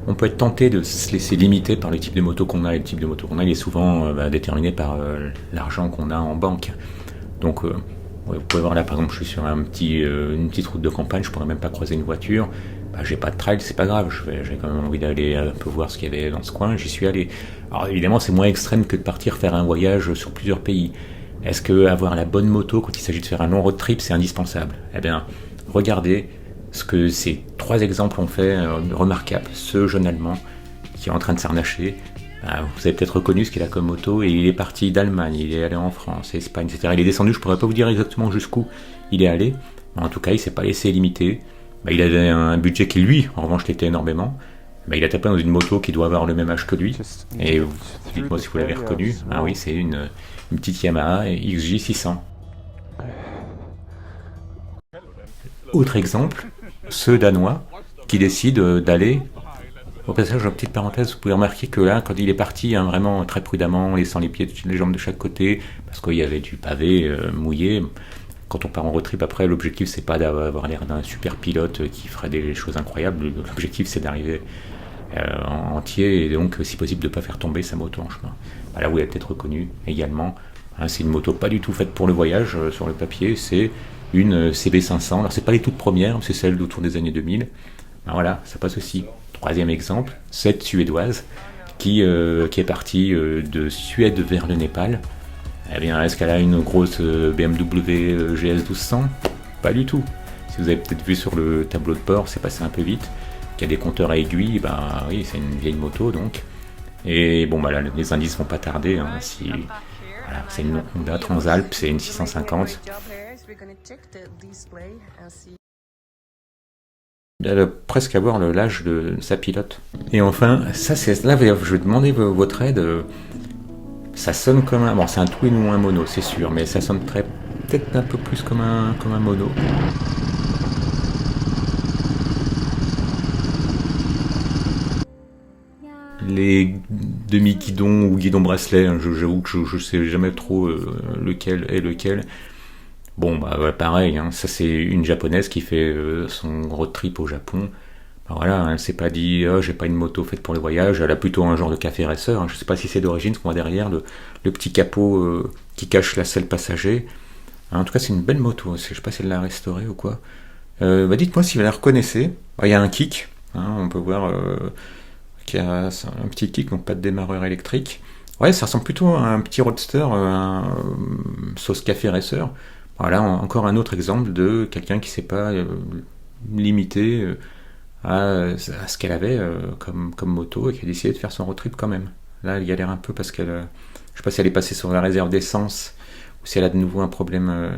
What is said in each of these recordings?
on peut être tenté de se laisser limiter par le type de moto qu'on a. Et le type de moto qu'on a, il est souvent déterminé par l'argent qu'on a en banque. Donc, vous pouvez voir là, par exemple, je suis sur une petite route de campagne, je pourrais même pas croiser une voiture. J'ai pas de trail, c'est pas grave, j'ai quand même envie d'aller un peu voir ce qu'il y avait dans ce coin, j'y suis allé. Alors évidemment, c'est moins extrême que de partir faire un voyage sur plusieurs pays. Est-ce que avoir la bonne moto quand il s'agit de faire un long road trip, c'est indispensable? Eh bien, regardez ce que ces 3 exemples ont fait remarquables. Ce jeune Allemand qui est en train de s'arnacher, vous avez peut-être reconnu ce qu'il a comme moto, et il est parti d'Allemagne, il est allé en France, Espagne, etc. Il est descendu, je pourrais pas vous dire exactement jusqu'où il est allé, mais en tout cas, il s'est pas laissé limiter. Il avait un budget qui, lui, en revanche, l'était énormément. Il a tapé dans une moto qui doit avoir le même âge que lui. Et dites-moi si vous l'avez reconnu. Ah oui, c'est une petite Yamaha XJ600. Autre exemple, ce Danois qui décide d'aller. Au passage, en petite parenthèse, vous pouvez remarquer que là, quand il est parti, vraiment très prudemment, laissant les jambes de chaque côté, parce qu'il y avait du pavé mouillé. Quand on part en road trip, après, l'objectif, c'est pas d'avoir l'air d'un super pilote qui ferait des choses incroyables. L'objectif, c'est d'arriver entier, et donc, si possible, de ne pas faire tomber sa moto en chemin. Là, vous l'avez peut-être reconnu également. C'est une moto pas du tout faite pour le voyage sur le papier. C'est une CB500. Alors, c'est pas les toutes premières, c'est celle d'autour des années 2000. Voilà, ça passe aussi. 3e exemple, cette Suédoise qui est partie de Suède vers le Népal. Eh bien, est-ce qu'elle a une grosse BMW GS 1200? Pas du tout. Si vous avez peut-être vu sur le tableau de bord, c'est passé un peu vite, qu'il y a des compteurs à aiguilles, oui, c'est une vieille moto donc. Et bon, là, les indices vont pas tarder. Voilà, c'est une Honda Transalp, c'est une 650. Elle va presque avoir l'âge de sa pilote. Et enfin, ça, c'est là, je vais demander votre aide. Ça sonne comme un... Bon, c'est un twin ou un mono, c'est sûr, mais ça sonne peut-être un peu plus comme un mono. Les demi-guidons ou guidons-bracelets, j'avoue que je sais jamais trop lequel est lequel. Bon, pareil, ça c'est une japonaise qui fait son road trip au Japon. Voilà, elle s'est pas dit j'ai pas une moto faite pour le voyage, elle a plutôt un genre de café racer. Je sais pas si c'est d'origine, ce qu'on voit derrière, le petit capot qui cache la selle passager. En tout cas, c'est une belle moto, je sais pas si elle l'a restaurée ou quoi. Dites-moi si vous la reconnaissez. Il y a un kick, on peut voir qu'il y a un petit kick, donc pas de démarreur électrique. Ouais, ça ressemble plutôt à un petit roadster, sauce café racer. Voilà, encore un autre exemple de quelqu'un qui s'est pas limité à ce qu'elle avait comme moto et qui a décidé de faire son road trip quand même. Là, elle galère un peu parce qu'elle... je sais pas si elle est passée sur la réserve d'essence ou si elle a de nouveau un problème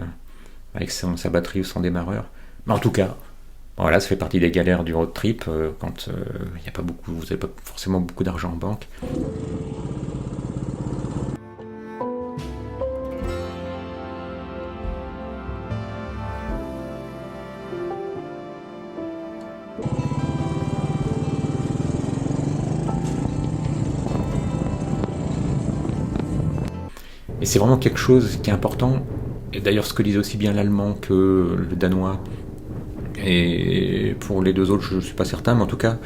avec sa batterie ou son démarreur. Mais en tout cas, voilà, ça fait partie des galères du road trip quand y a pas beaucoup, vous n'avez pas forcément beaucoup d'argent en banque. Et c'est vraiment quelque chose qui est important, et d'ailleurs ce que disait aussi bien l'allemand que le danois, et pour les 2 autres je ne suis pas certain, mais en tout cas,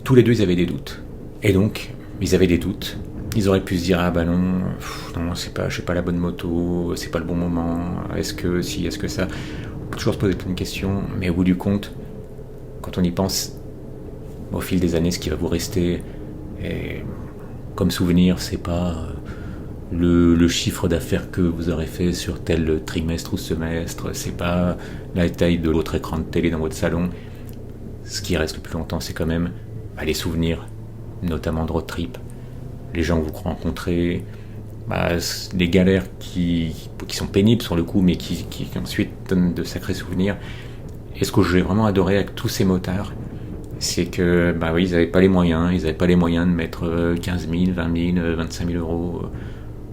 tous les 2 ils avaient des doutes. Et donc, ils avaient des doutes. Ils auraient pu se dire non, j'ai pas la bonne moto, c'est pas le bon moment, est-ce que si, est-ce que ça. On peut toujours se poser plein de questions, mais au bout du compte, quand on y pense, au fil des années, ce qui va vous rester comme souvenir, c'est pas le chiffre d'affaires que vous aurez fait sur tel trimestre ou semestre, c'est pas la taille de votre écran de télé dans votre salon. Ce qui reste le plus longtemps, c'est quand même les souvenirs, notamment de road trip, les gens que vous rencontrez, les galères qui sont pénibles sur le coup, mais qui ensuite donnent de sacrés souvenirs. Et ce que j'ai vraiment adoré avec tous ces motards, c'est que oui, ils n'avaient pas les moyens, de mettre 15 000, 20 000, 25 000 euros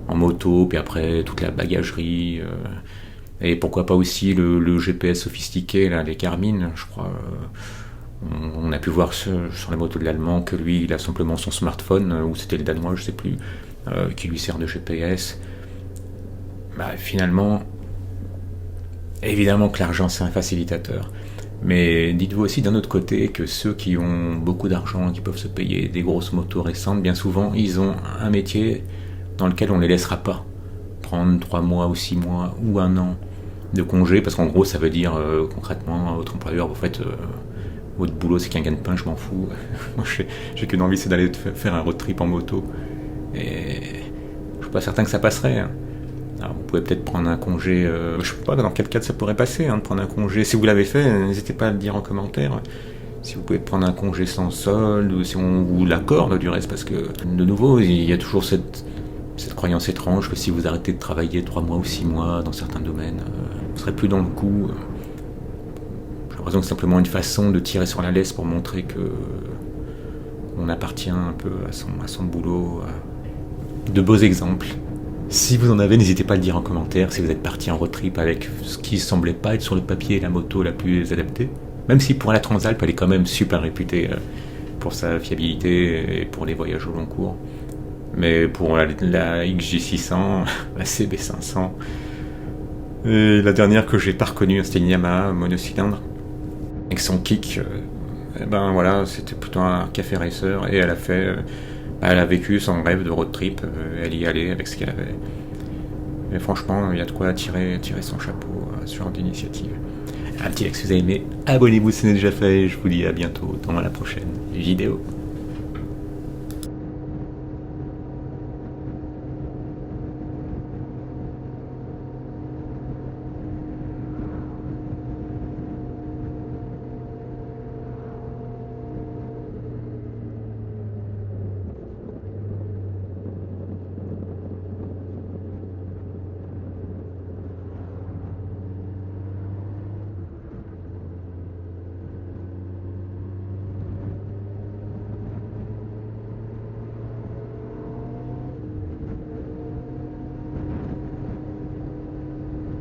en moto, puis après toute la bagagerie, et pourquoi pas aussi le GPS sophistiqué, là, les Garmin, je crois. On a pu voir sur les motos de l'allemand que lui, il a simplement son smartphone, ou c'était le danois, je sais plus, qui lui sert de GPS. Finalement, évidemment que l'argent c'est un facilitateur, Mais dites-vous aussi d'un autre côté que ceux qui ont beaucoup d'argent, qui peuvent se payer des grosses motos récentes, bien souvent, ils ont un métier dans lequel on ne les laissera pas prendre 3 mois ou 6 mois ou 1 an de congé, parce qu'en gros, ça veut dire concrètement à votre employeur, vous faites votre boulot, c'est qu'un gagne-pain, je m'en fous. Moi, j'ai qu'une envie, c'est d'aller faire un road trip en moto. Et je suis pas certain que ça passerait. Hein. Alors, vous pouvez peut-être prendre un congé, je sais pas dans quel cadre ça pourrait passer, de prendre un congé. Si vous l'avez fait, n'hésitez pas à le dire en commentaire. Si vous pouvez prendre un congé sans solde, ou si on vous l'accorde du reste, parce que de nouveau, il y a toujours cette croyance étrange que si vous arrêtez de travailler 3 mois ou 6 mois dans certains domaines, vous serez plus dans le coup. J'ai l'impression que c'est simplement une façon de tirer sur la laisse pour montrer que on appartient un peu à son boulot. De beaux exemples. Si vous en avez, n'hésitez pas à le dire en commentaire si vous êtes parti en road trip avec ce qui semblait pas être sur le papier la moto la plus adaptée. Même si pour la Transalp, elle est quand même super réputée pour sa fiabilité et pour les voyages au long cours. Mais pour la XJ600, la CB500, et la dernière que j'ai pas reconnue, c'était une Yamaha monocylindre, avec son kick, et ben voilà, c'était plutôt un café racer, et elle a vécu son rêve de road trip, elle y allait avec ce qu'elle avait. Mais franchement, il y a de quoi tirer son chapeau sur genre d'initiative. Un petit like si vous avez aimé, abonnez-vous si ce n'est déjà fait, et je vous dis à bientôt dans la prochaine vidéo.